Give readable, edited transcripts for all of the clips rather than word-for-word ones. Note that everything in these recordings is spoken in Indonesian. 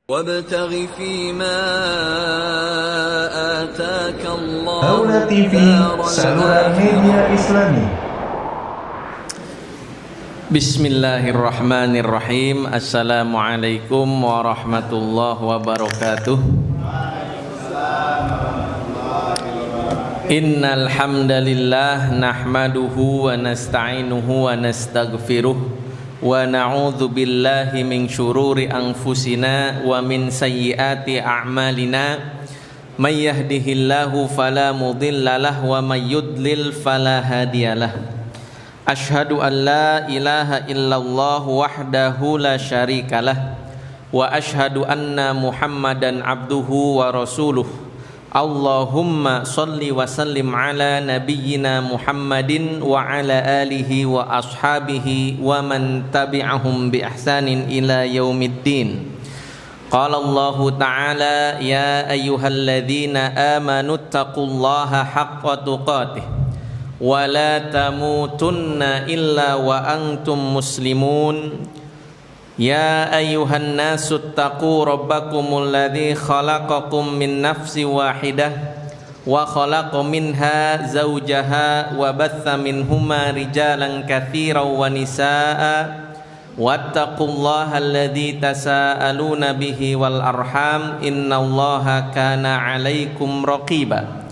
وابتغ فيما آتاك الله Aula TV, الدار saluran media Islami. Bismillahirrahmanirrahim. Assalamualaikum warahmatullahi wabarakatuh. Innal hamdalillah nahmaduhu wa nasta'inuhu wa nastaghfiruh wa na'udzu billahi min syururi anfusina wa min sayyiati a'malina. May yahdihillahu fala mudilla lahu wa may yudlil fala hadiyalah. Ashhadu an la ilaha illallah wahdahu la syarikalah wa ashhadu anna Muhammadan abduhu wa rasuluh. Allahumma salli wa sallim ala nabiyyina Muhammadin wa ala alihi wa ashabihi wa man tabi'ahum bi ihsanin ila yaumiddin. Qala Allahu ta'ala ya ayyuhalladzina amanu taqullaha haqqa tuqatih wa la tamutunna illa wa antum muslimun. Ya ayyuhan nasu taqu rabbakumul ladzi khalaqakum min nafsin wahidah wa khalaqa minha zawjaha wa batha minhuma rijalan katsiran wa nisaa'a wattaqullaha alladzi tasaaluna bihi wal arham innallaha kana 'alaikum raqiba.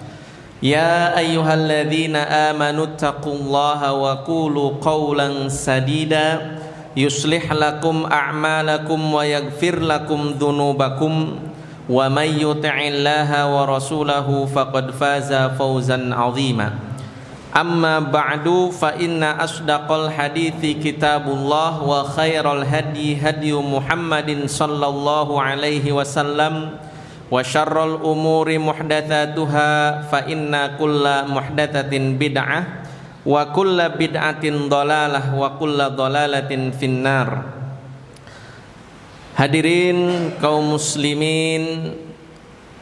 Ya ayyuhalladzina amanu taqullaha wa qulu qawlan sadida yuslih lakum a'malakum wa yaghfir lakum dhunubakum wa may yuti'illaha wa rasulahu faqad faza fawzan 'azima. Amma ba'du fa inna asdaqal hadithi kitabullah wa khairal hadi hadyu Muhammadin sallallahu alaihi wasallam wa syarrul umuri muhdatsatuha fa inna kulla muhdatsatin bid'ah wa kulla bid'atin dhalalah wa kulla dhalalatin finnar. Hadirin kaum muslimin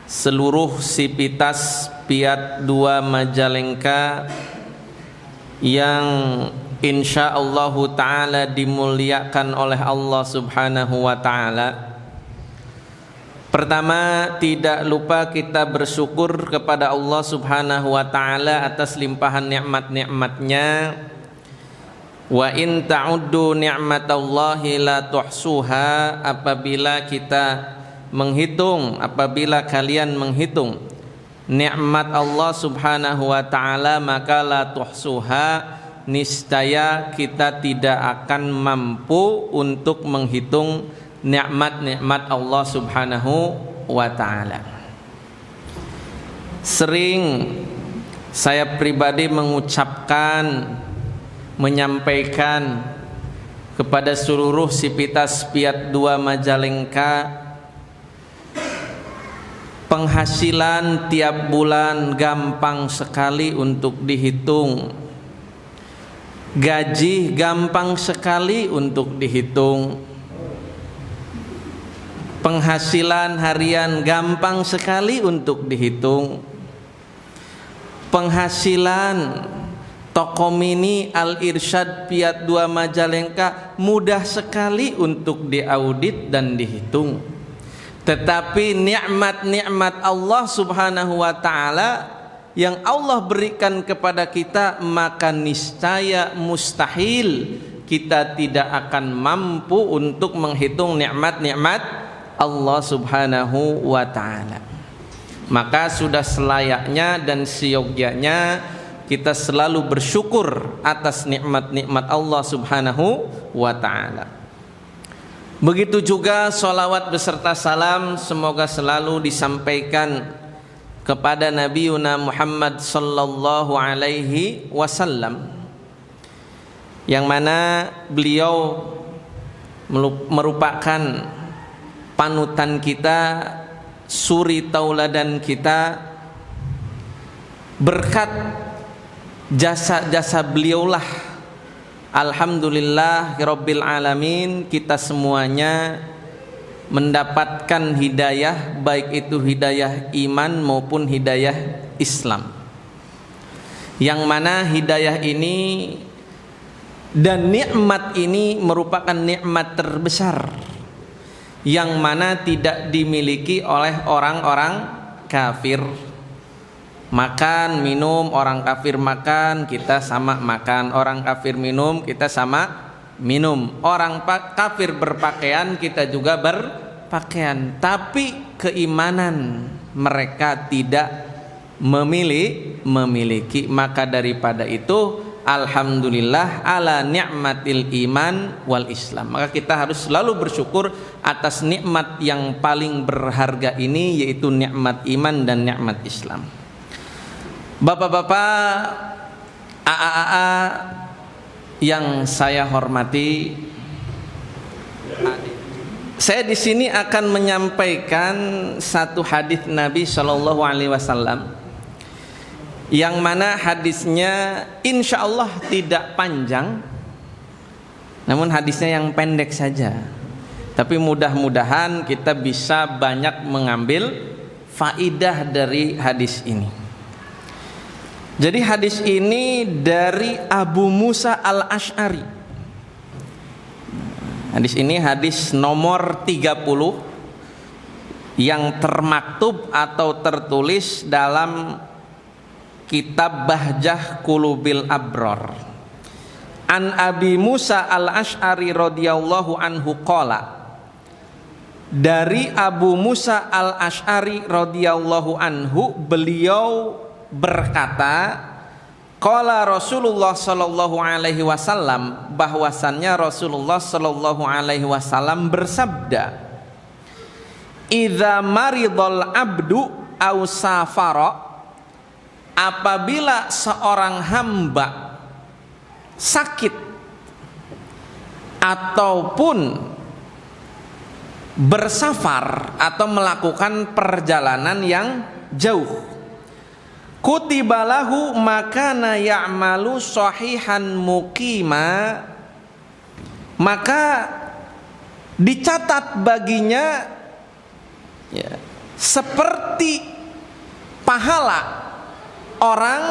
seluruh sivitas Piat 2 Majalengka yang insyaallah ta'ala dimuliakan oleh Allah subhanahu wa ta'ala. Pertama, tidak lupa kita bersyukur kepada Allah subhanahu wa ta'ala atas limpahan nikmat-nikmatnya. Wa in ta'uddu ni'matallahi la tuhsuha. Apabila kalian menghitung nikmat Allah subhanahu wa ta'ala maka la tuhsuha, niscaya kita tidak akan mampu untuk menghitung nikmat-nikmat Allah subhanahu wa ta'ala. Sering saya pribadi menyampaikan kepada seluruh sivitas Piat 2 Majalengka, penghasilan tiap bulan gampang sekali untuk dihitung, gaji gampang sekali untuk dihitung, penghasilan harian gampang sekali untuk dihitung, penghasilan toko mini Al-Irsyad Piat 2 Majalengka mudah sekali untuk diaudit dan dihitung. Tetapi nikmat-nikmat Allah subhanahu wa ta'ala yang Allah berikan kepada kita, maka niscaya mustahil kita tidak akan mampu untuk menghitung nikmat-nikmat Allah subhanahu wa ta'ala. Maka sudah selayaknya dan seyogyanya kita selalu bersyukur atas nikmat-nikmat Allah subhanahu wa ta'ala. Begitu juga salawat beserta salam semoga selalu disampaikan kepada Nabiuna Muhammad sallallahu alaihi wasallam, yang mana beliau merupakan panutan kita, suri tauladan kita. Berkat jasa-jasa beliaulah alhamdulillah rabbil alamin kita semuanya mendapatkan hidayah, baik itu hidayah iman maupun hidayah Islam, yang mana hidayah ini dan nikmat ini merupakan nikmat terbesar yang mana tidak dimiliki oleh orang-orang kafir. Makan, minum, orang kafir makan, kita sama makan. Orang kafir minum, kita sama minum. Orang kafir berpakaian, kita juga berpakaian. Tapi keimanan mereka tidak memiliki. Maka daripada itu, alhamdulillah ala ni'matil iman wal Islam. Maka kita harus selalu bersyukur atas nikmat yang paling berharga ini, yaitu nikmat iman dan nikmat Islam. Bapak-bapak, AA yang saya hormati, saya di sini akan menyampaikan satu hadis Nabi Shallallahu Alaihi Wasallam, yang mana hadisnya insya Allah tidak panjang, namun hadisnya yang pendek saja. Tapi mudah-mudahan kita bisa banyak mengambil faidah dari hadis ini. Jadi hadis ini dari Abu Musa al-Ash'ari. Hadis ini hadis nomor 30 yang termaktub atau tertulis dalam kitab Bahjah Qulubil Abrar. An Abi Musa al-Ash'ari radhiyallahu anhu qala. Dari Abu Musa al-Ash'ari radhiyallahu anhu, beliau berkata, qala Rasulullah sallallahu alaihi wasallam, bahwasannya Rasulullah sallallahu alaihi wasallam bersabda, idza maridul abdu aw safara, apabila seorang hamba sakit ataupun bersafar atau melakukan perjalanan yang jauh, kutibalahu makana ya'malu sahihan muqima, maka dicatat baginya ya, seperti pahala orang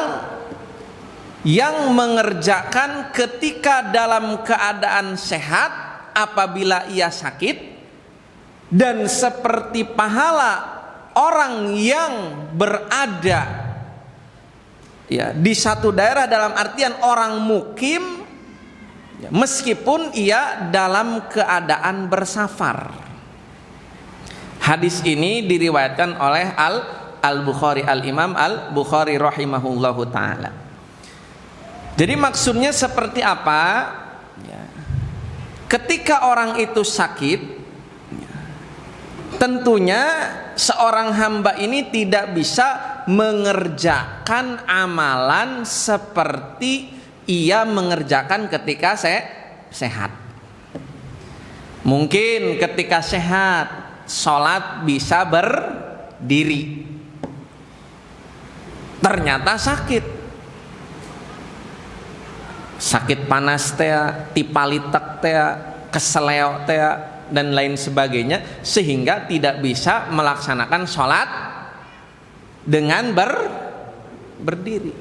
yang mengerjakan ketika dalam keadaan sehat apabila ia sakit, dan seperti pahala orang yang berada ya di satu daerah, dalam artian orang mukim ya, meskipun ia dalam keadaan bersafar. Hadis ini diriwayatkan oleh Al-Bukhari, Al-Imam Al-Bukhari rahimahullahu ta'ala. Jadi maksudnya seperti apa ya, ketika orang itu sakit ya, tentunya seorang hamba ini tidak bisa mengerjakan amalan seperti ia mengerjakan ketika sehat. Mungkin ketika sehat sholat bisa berdiri, ternyata sakit panas tea, tipalitek tea, keseleo tea, dan lain sebagainya, sehingga tidak bisa melaksanakan sholat dengan berdiri.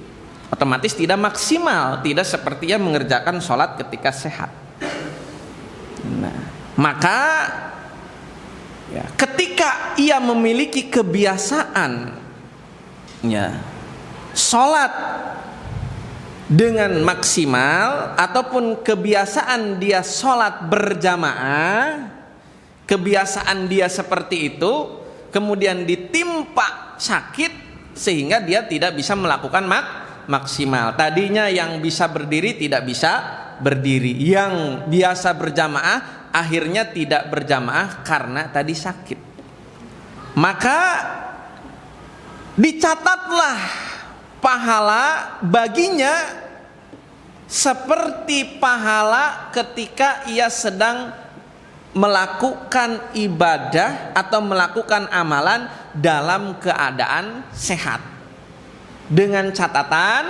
Otomatis tidak maksimal, tidak seperti yang mengerjakan sholat ketika sehat. Nah, maka ya, ketika ia memiliki kebiasaan ya, sholat dengan maksimal, ataupun kebiasaan dia sholat berjamaah, kebiasaan dia seperti itu, kemudian ditimpa sakit sehingga dia tidak bisa melakukan maksimal. Tadinya yang bisa berdiri tidak bisa berdiri, yang biasa berjamaah akhirnya tidak berjamaah karena tadi sakit. Maka dicatatlah pahala baginya seperti pahala ketika ia sedang melakukan ibadah atau melakukan amalan dalam keadaan sehat, dengan catatan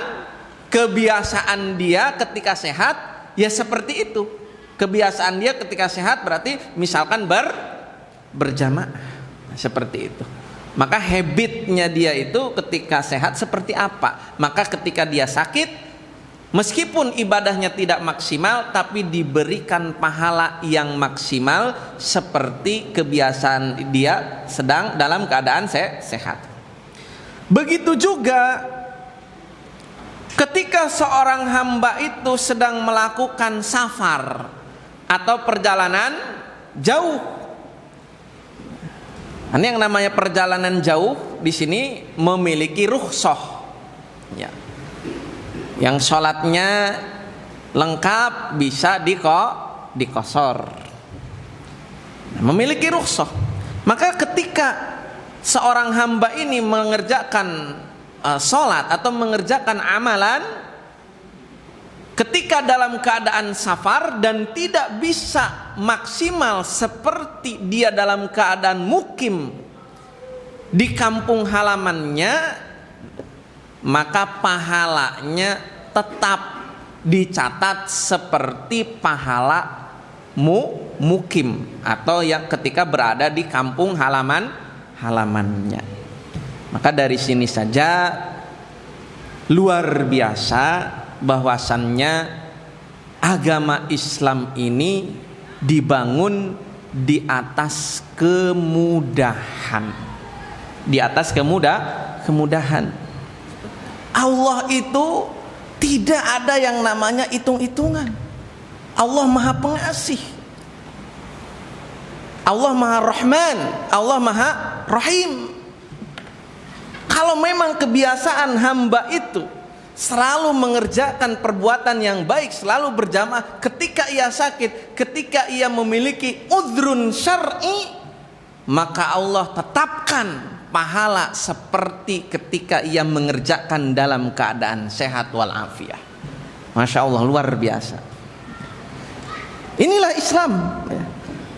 kebiasaan dia ketika sehat ya seperti itu. Kebiasaan dia ketika sehat berarti misalkan berjamaah seperti itu. Maka habitnya dia itu ketika sehat seperti apa, maka ketika dia sakit Meskipun ibadahnya tidak maksimal, tapi diberikan pahala yang maksimal seperti kebiasaan dia sedang dalam keadaan sehat. Begitu juga ketika seorang hamba itu sedang melakukan safar atau perjalanan jauh. Ini yang namanya perjalanan jauh di sini memiliki rukhsah. Ya. Yang sholatnya lengkap bisa dikosor. Memiliki rukhsah. Maka ketika seorang hamba ini mengerjakan sholat atau mengerjakan amalan ketika dalam keadaan safar dan tidak bisa maksimal seperti dia dalam keadaan mukim di kampung halamannya, maka pahalanya tetap dicatat seperti pahala mukim atau yang ketika berada di kampung halamannya. Maka dari sini saja luar biasa bahwasannya agama Islam ini dibangun di atas kemudahan. Di atas kemudahan. Allah itu tidak ada yang namanya hitung-hitungan. Allah Maha Pengasih. Allah Maha Rahman, Allah Maha Rahim. Kalau memang kebiasaan hamba itu selalu mengerjakan perbuatan yang baik, selalu berjamaah ketika ia sakit, ketika ia memiliki udhrun syar'i, maka Allah tetapkan pahala seperti ketika ia mengerjakan dalam keadaan sehat walafiat. Masya Allah, luar biasa. Inilah Islam.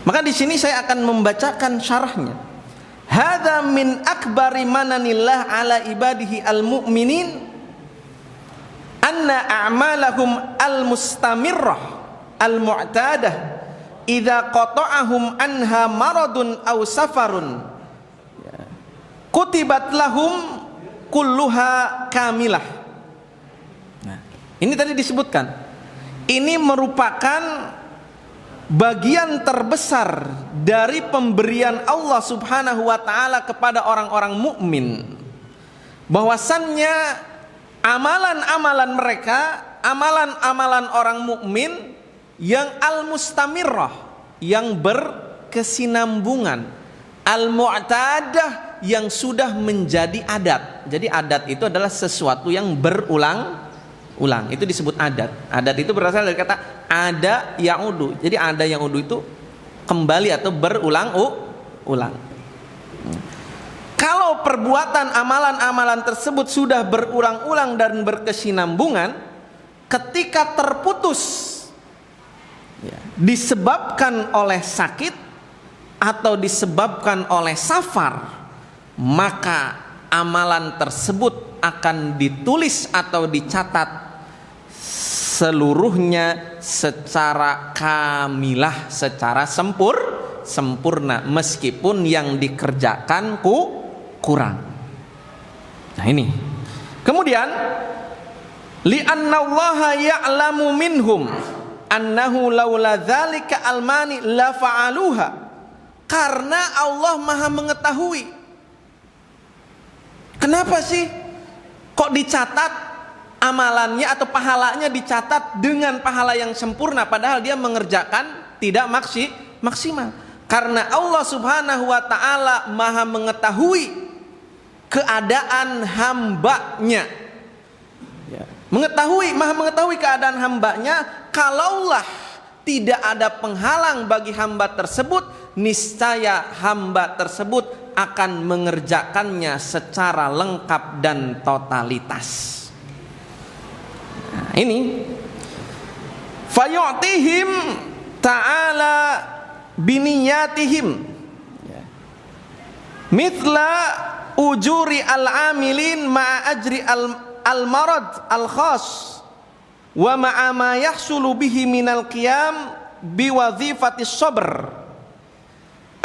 Maka di sini saya akan membacakan syarahnya. Hadza min akbari mananillah ala ibadihi al-mu'minin anna a'malahum al-mustamirrah al-mu'tadah idza qata'ahum anha maradun aw safarun kutibat lahum kulluha kamilah. Nah, ini tadi disebutkan. Ini merupakan bagian terbesar dari pemberian Allah Subhanahu wa taala kepada orang-orang mukmin. Bahwasannya amalan-amalan mereka, amalan-amalan orang mukmin yang al-mustamirrah, yang berkesinambungan, al-mu'tadah, yang sudah menjadi adat. Jadi adat itu adalah sesuatu yang berulang-ulang. Itu disebut adat. Adat itu berasal dari kata ada ya'udu. Jadi ada ya'udu itu kembali atau berulang-ulang. Kalau perbuatan amalan-amalan tersebut sudah berulang-ulang dan berkesinambungan, ketika terputus disebabkan oleh sakit atau disebabkan oleh safar, maka amalan tersebut akan ditulis atau dicatat seluruhnya secara kamilah, secara sempurna, meskipun yang dikerjakan kurang. Nah ini. Kemudian li'annallaha ya'lamu minhum annahu laula dzalika almani la fa'aluha. Karena Allah Maha mengetahui. Kenapa sih kok dicatat amalannya atau pahalanya dicatat dengan pahala yang sempurna padahal dia mengerjakan tidak maksimal? Karena Allah Subhanahu wa taala Maha mengetahui keadaan hambanya. Maha mengetahui keadaan hambanya. Kalaulah tidak ada penghalang bagi hamba tersebut, niscaya hamba tersebut akan mengerjakannya secara lengkap dan totalitas. Nah, ini fayu'tihim ta'ala biniyatihim mithla ujuri al-amilin ma'a ajri al-marad al-khas wa ma'a ma yahsulu bihi minal qiyam biwazifatis sabr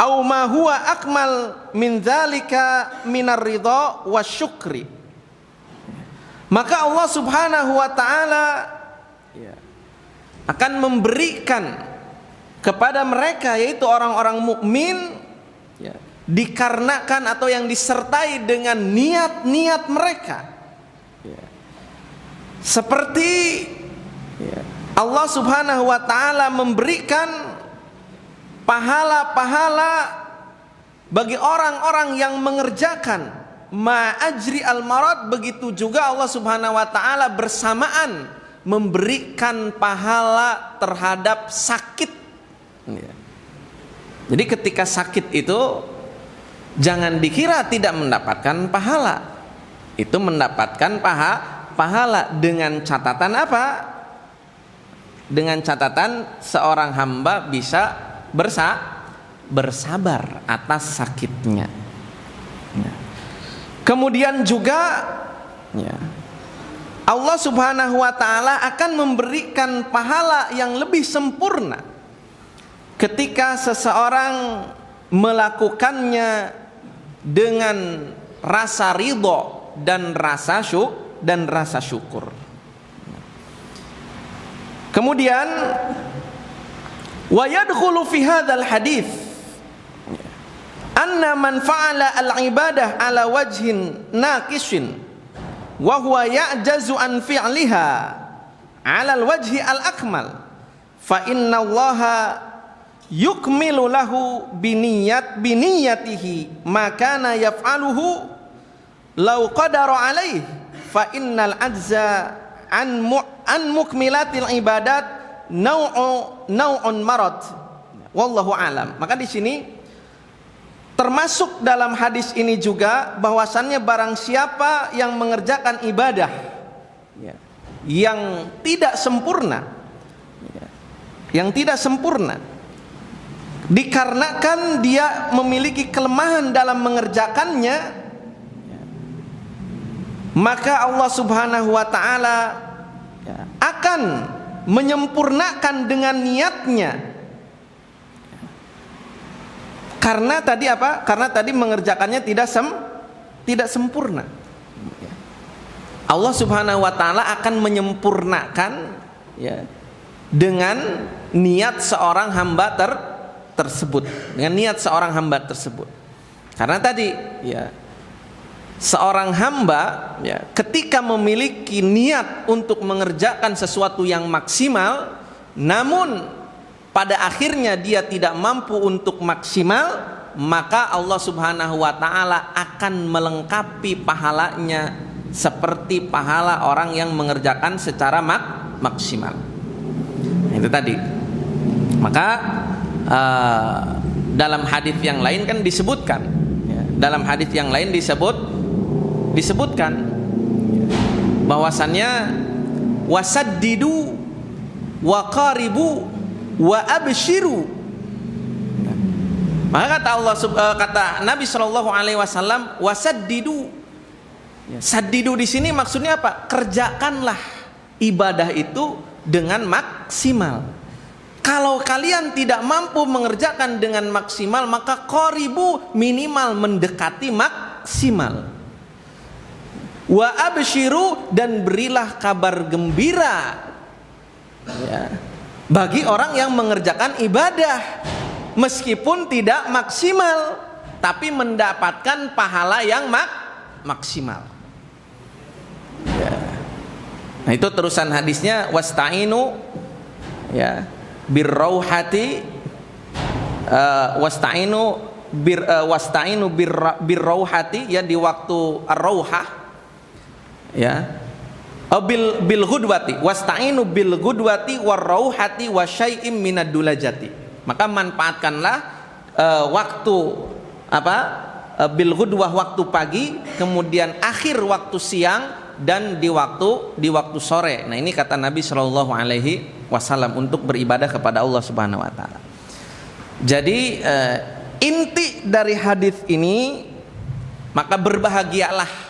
aw ma huwa akmal min dzalika minar ridha wasyukri. Maka Allah Subhanahu wa taala akan memberikan kepada mereka, yaitu orang-orang mukmin, ya, dikarenakan atau yang disertai dengan niat-niat mereka, ya. Seperti, ya, Allah Subhanahu wa ta'ala memberikan pahala-pahala bagi orang-orang yang mengerjakan ma'ajri al-marad, begitu juga Allah Subhanahu wa ta'ala bersamaan memberikan pahala terhadap sakit, ya. Jadi ketika sakit itu jangan dikira tidak mendapatkan pahala. Itu mendapatkan pahala dengan catatan apa? Dengan catatan seorang hamba bisa bersabar atas sakitnya, ya. Kemudian juga, ya, Allah Subhanahu wa ta'ala akan memberikan pahala yang lebih sempurna ketika seseorang melakukannya dengan rasa ridho dan rasa syukur. Kemudian wa yadkhulu fi hadzal hadits anna man fa'ala al-ibadah ala wajhin naqisin wa huwa ya'jazu an fi'liha ala al-wajhi al-akmal fa inna Allaha yukmilu lahu biniyatihi ma kana yaf'aluhu law qadara alaihi fa innal ajza an mukmilatil ibadat nau'un marad wallahu alam. Maka di sini termasuk dalam hadis ini juga bahwasannya barang siapa yang mengerjakan ibadah, ya, yang tidak sempurna, ya, yang tidak sempurna, dikarenakan dia memiliki kelemahan dalam mengerjakannya, ya, maka Allah Subhanahu wa ta'ala, ya, akan menyempurnakan dengan niatnya. Karena tadi apa? Karena tadi mengerjakannya tidak sempurna. Allah Subhanahu wa ta'ala akan menyempurnakan, ya, dengan niat seorang hamba tersebut, dengan niat seorang hamba tersebut. Karena tadi, ya, seorang hamba, ya, ketika memiliki niat untuk mengerjakan sesuatu yang maksimal, namun pada akhirnya dia tidak mampu untuk maksimal, maka Allah Subhanahu wa ta'ala akan melengkapi pahalanya seperti pahala orang yang mengerjakan secara maksimal. Itu tadi. Maka dalam hadis yang lain kan disebutkan, ya, dalam hadis yang lain disebutkan bahwasannya wasaddidu wa qaribu wa abshiru. Maka kata Nabi Shallallahu Alaihi Wasallam, wasaddidu. Saddidu di sini maksudnya apa? Kerjakanlah ibadah itu dengan maksimal. Kalau kalian tidak mampu mengerjakan dengan maksimal, maka qaribu, minimal mendekati maksimal. Wa abshiru, dan berilah kabar gembira, ya, bagi orang yang mengerjakan ibadah meskipun tidak maksimal, tapi mendapatkan pahala yang maksimal, ya. Nah, itu terusan hadisnya, wasta'inu, ya, birrauhati, wasta'inu birrauhati, ya, di waktu ar-rauhah, ya, bil ghudwati, wasta'inu bil ghudwati warauhati wa syai'im minad dulajati. Maka manfaatkanlah waktu apa? Bil ghudwah, waktu pagi, kemudian akhir waktu siang, dan di waktu sore. Nah, ini kata Nabi Shallallahu Alaihi Wasallam untuk beribadah kepada Allah Subhanahu wa ta'ala. Jadi inti dari hadis ini, maka berbahagialah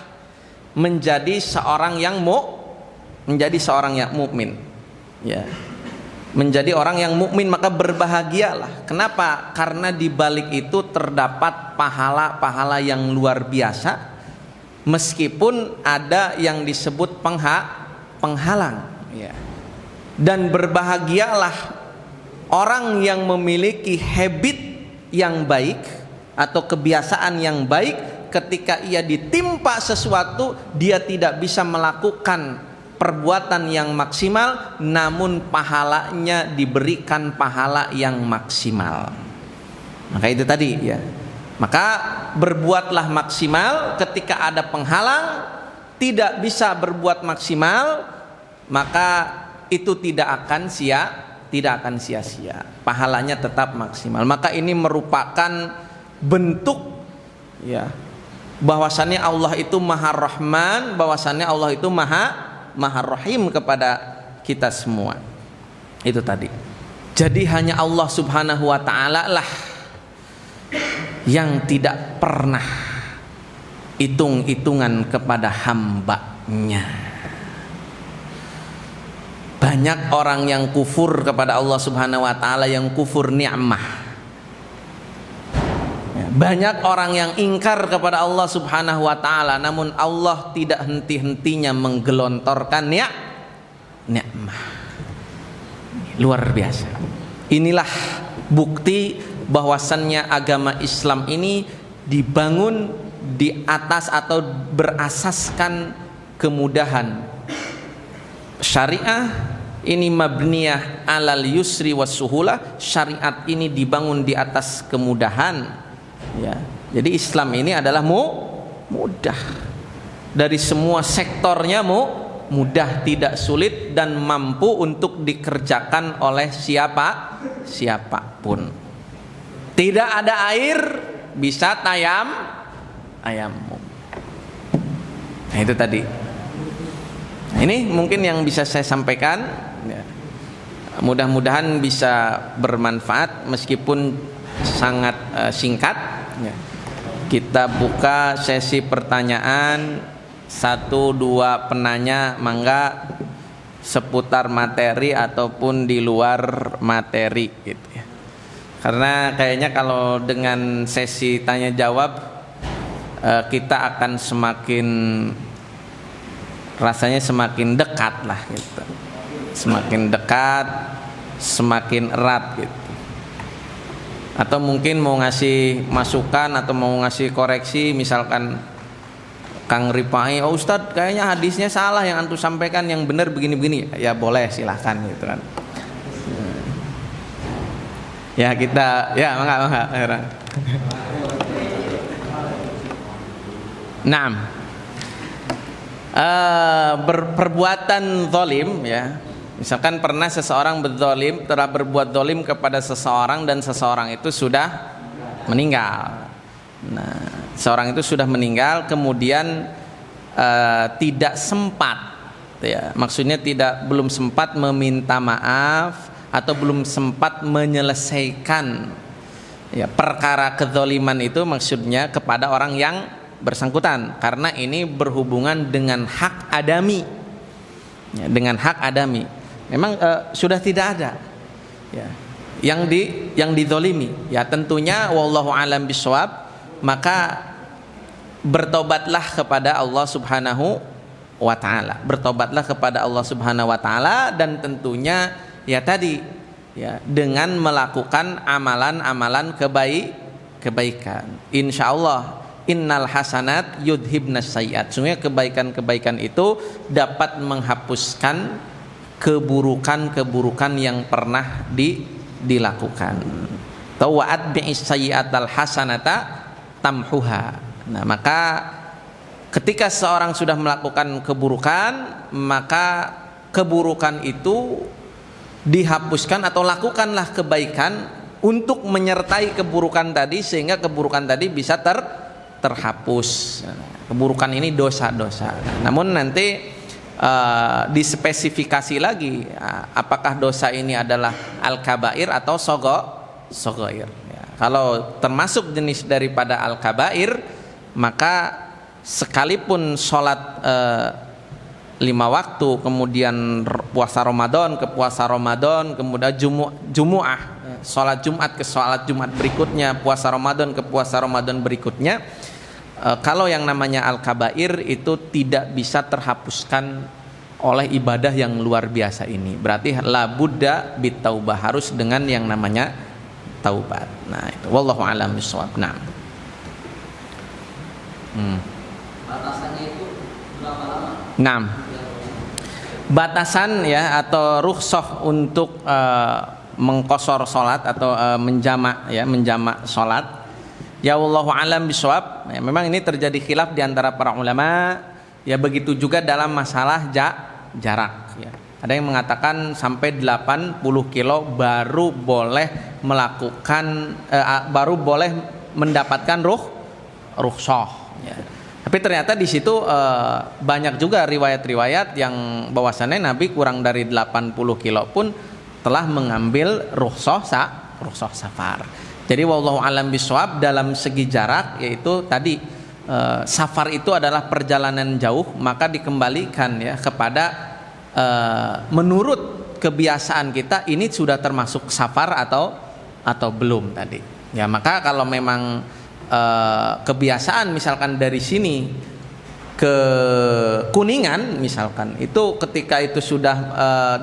menjadi seorang yang mukmin, ya, menjadi orang yang mukmin, maka berbahagialah. Kenapa? Karena di balik itu terdapat pahala-pahala yang luar biasa, meskipun ada yang disebut penghalang, ya. Dan berbahagialah orang yang memiliki habit yang baik atau kebiasaan yang baik, ketika ia ditimpa sesuatu dia tidak bisa melakukan perbuatan yang maksimal, namun pahalanya diberikan pahala yang maksimal. Maka itu tadi ya. Maka berbuatlah maksimal. Ketika ada penghalang tidak bisa berbuat maksimal, maka itu tidak akan sia-sia. Pahalanya tetap maksimal. Maka ini merupakan bentuk ya bahwasannya Allah itu Maha Rahman, bahwasannya Allah itu Maha Rahim kepada kita semua. Itu tadi. Jadi hanya Allah Subhanahu wa taala lah yang tidak pernah hitung-hitungan kepada hambanya. Banyak orang yang kufur kepada Allah Subhanahu wa taala, yang kufur nikmah. Banyak orang yang ingkar kepada Allah Subhanahu wa taala, namun Allah tidak henti-hentinya menggelontorkan nikmah. Luar biasa. Inilah bukti bahwasannya agama Islam ini dibangun di atas atau berasaskan kemudahan. Syariah ini mabniyah alal yusri was suhulah. Syariat ini dibangun di atas kemudahan. Ya. Jadi Islam ini adalah mudah. Dari semua sektornya mudah, tidak sulit dan mampu untuk dikerjakan oleh siapapun. Tidak ada air bisa tayamum. Nah itu tadi. Ini mungkin yang bisa saya sampaikan ya. Mudah-mudahan bisa bermanfaat meskipun sangat singkat ya. Kita buka sesi pertanyaan. 1-2 penanya mangga seputar materi ataupun di luar materi gitu ya. Karena kayaknya kalau dengan sesi tanya jawab kita akan rasanya semakin dekat lah gitu. Semakin dekat, semakin erat gitu. Atau mungkin mau ngasih masukan atau mau ngasih koreksi, misalkan Kang Ripai, oh Ustadz kayaknya hadisnya salah yang antum sampaikan, yang benar begini-begini, ya boleh silahkan gitu kan. Ya kita, ya mangga. Naam. Perbuatan zalim ya. Misalkan pernah seseorang telah berbuat zalim kepada seseorang dan seseorang itu sudah meninggal. Nah, seorang itu sudah meninggal kemudian tidak sempat ya. Maksudnya belum sempat meminta maaf atau belum sempat menyelesaikan ya perkara kezaliman itu, maksudnya kepada orang yang bersangkutan, karena ini berhubungan dengan hak adami ya, dengan hak adami memang sudah tidak ada ya yang dizalimi ya. Tentunya wallahu alam bisawab, maka bertobatlah kepada Allah Subhanahu wa taala, bertobatlah kepada Allah Subhanahu wa taala, dan tentunya ya tadi ya dengan melakukan amalan-amalan kebaikan. Insyaallah innal hasanat yudhibnas sayyiat. Sungguh kebaikan-kebaikan itu dapat menghapuskan keburukan-keburukan yang pernah dilakukan. Tawa'at bi'is sayyi'atal hasanata tamhuha. Nah, maka ketika seorang sudah melakukan keburukan, maka keburukan itu dihapuskan atau lakukanlah kebaikan untuk menyertai keburukan tadi, sehingga keburukan tadi bisa terhapus. Keburukan ini dosa-dosa. Namun nanti dispesifikasi lagi apakah dosa ini adalah al-kabair atau sogoir ya. Kalau termasuk jenis daripada al-kabair, maka sekalipun sholat 5 waktu, kemudian puasa Ramadan ke puasa Ramadan, kemudian Jumu'ah, sholat Jumat ke sholat Jumat berikutnya, puasa Ramadan ke puasa Ramadan berikutnya, kalau yang namanya al-kabair itu tidak bisa terhapuskan oleh ibadah yang luar biasa ini. Berarti la budda bitaubah, harus dengan yang namanya taubat. Nah, itu wallahu a'lam bishawab. Nah. Batasannya itu berapa lama? Nah. Batasan ya atau rukhsah untuk mengqashar salat atau menjamak salat. Ya wallahu a'lam bishawab. Ya, memang ini terjadi khilaf di antara para ulama. Ya begitu juga dalam masalah jarak ya. Ada yang mengatakan sampai 80 kilo baru boleh melakukan baru boleh mendapatkan rukhsah ya. Tapi ternyata di situ banyak juga riwayat-riwayat yang bahwasannya Nabi kurang dari 80 kilo pun telah mengambil rukhsah safar. Jadi wallahu alam bishawab, dalam segi jarak yaitu tadi safar itu adalah perjalanan jauh, maka dikembalikan ya kepada menurut kebiasaan kita ini sudah termasuk safar atau belum tadi. Ya maka kalau memang kebiasaan misalkan dari sini ke Kuningan misalkan, itu ketika itu sudah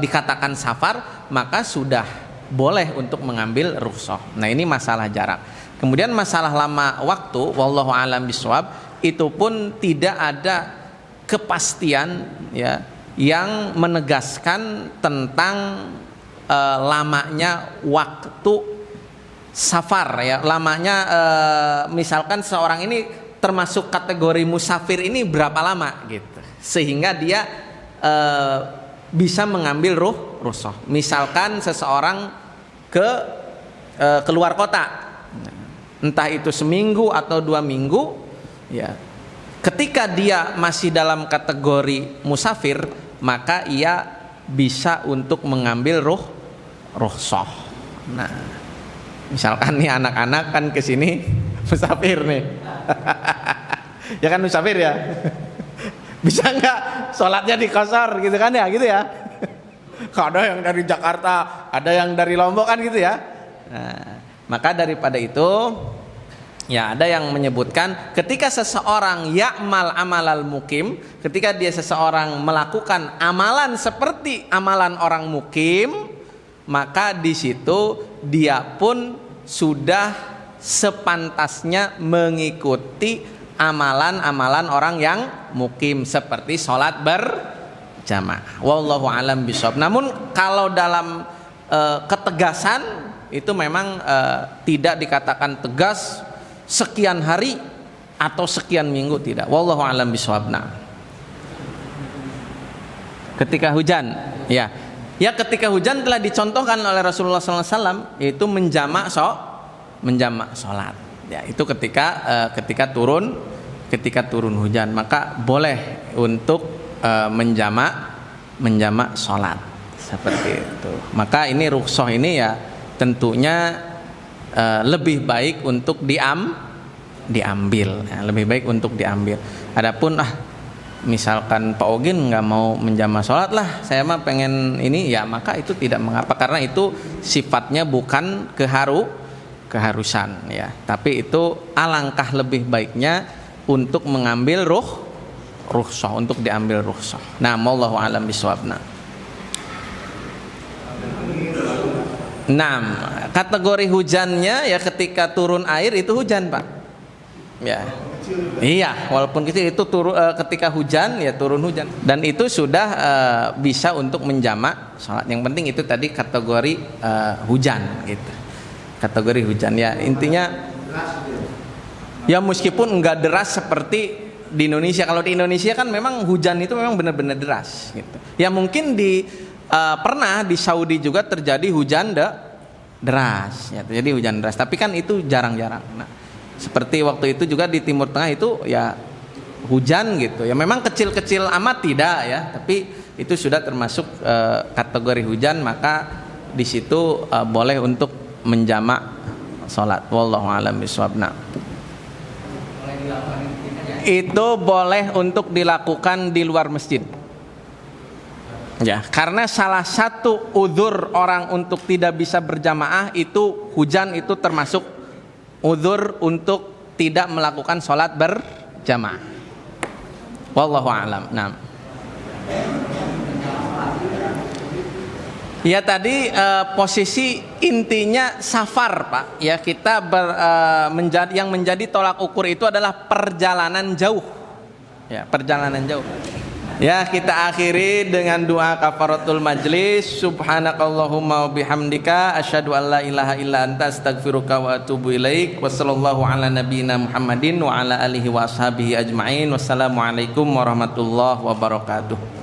dikatakan safar, maka sudah boleh untuk mengambil rukhsah. Nah ini masalah jarak. Kemudian masalah lama waktu, wallahu alam bishawab, itu pun tidak ada kepastian ya yang menegaskan tentang lamanya waktu safar ya. Lamanya misalkan seorang ini termasuk kategori musafir ini berapa lama gitu, sehingga dia bisa mengambil rukhsah. Misalkan seseorang keluar kota, entah itu seminggu atau 2 minggu ya, ketika dia masih dalam kategori musafir, maka ia bisa untuk mengambil rukhsah. Nah misalkan nih anak-anak kan kesini musafir nih ya kan musafir ya bisa nggak sholatnya dikosor gitu kan ya, gitu ya. Ada yang dari Jakarta, ada yang dari Lombok kan gitu ya. Nah, maka daripada itu ya ada yang menyebutkan ketika seseorang ya'mal amalal mukim, ketika dia seseorang melakukan amalan seperti amalan orang mukim, maka di situ dia pun sudah sepantasnya mengikuti amalan-amalan orang yang mukim seperti sholat berjamaah. Wallahu alam bishawab. Namun kalau dalam ketegasan itu memang tidak dikatakan tegas sekian hari atau sekian minggu, tidak. Wallahu alam bishawab. Nah, ketika hujan ya ketika hujan telah dicontohkan oleh Rasulullah SAW, yaitu menjamak sholat ya, itu ketika turun hujan, maka boleh untuk menjamak sholat seperti itu. Maka ini rukhsah ini ya tentunya lebih baik untuk diambil ya, lebih baik untuk diambil. Adapun misalkan Pak Ogin nggak mau menjamak sholat lah, saya mah pengen ini ya, maka itu tidak mengapa, karena itu sifatnya bukan keharusan ya, tapi itu alangkah lebih baiknya untuk mengambil rukhsah, untuk diambil rukhsah. Nah, wallahu alam bishawab. Nah, kategori hujannya ya ketika turun air itu hujan, Pak. Ya. Iya, walaupun kecil itu ketika hujan ya turun hujan, dan itu sudah bisa untuk menjamak salat. Yang penting itu tadi kategori hujan gitu. Kategori hujan ya, intinya ya meskipun enggak deras seperti di Indonesia. Kalau di Indonesia kan memang hujan itu memang benar-benar deras gitu. Ya mungkin pernah di Saudi juga terjadi hujan deras ya, terjadi hujan deras, tapi kan itu jarang-jarang. Nah, seperti waktu itu juga di Timur Tengah itu ya hujan gitu ya, memang kecil-kecil amat tidak ya, tapi itu sudah termasuk kategori hujan, maka di situ boleh untuk menjamak sholat. Wallahu a'lam bishawab. Itu boleh untuk dilakukan di luar masjid ya, karena salah satu udzur orang untuk tidak bisa berjamaah itu hujan, itu termasuk udzur untuk tidak melakukan sholat berjamaah. Wallahu a'lam. Nah, Ya tadi posisi intinya safar Pak. Ya kita yang menjadi tolak ukur itu adalah perjalanan jauh. Ya perjalanan jauh. Ya kita akhiri dengan doa kafaratul majlis. Subhanakallahumma wa bihamdika asyhadu an la ilaha illa anta astaghfiruka wa atubu ilaik. Wassallallahu ala nabiyyina Muhammadin wa ala alihi wa ashabihi ajmain. Wassalamualaikum warahmatullahi wabarakatuh.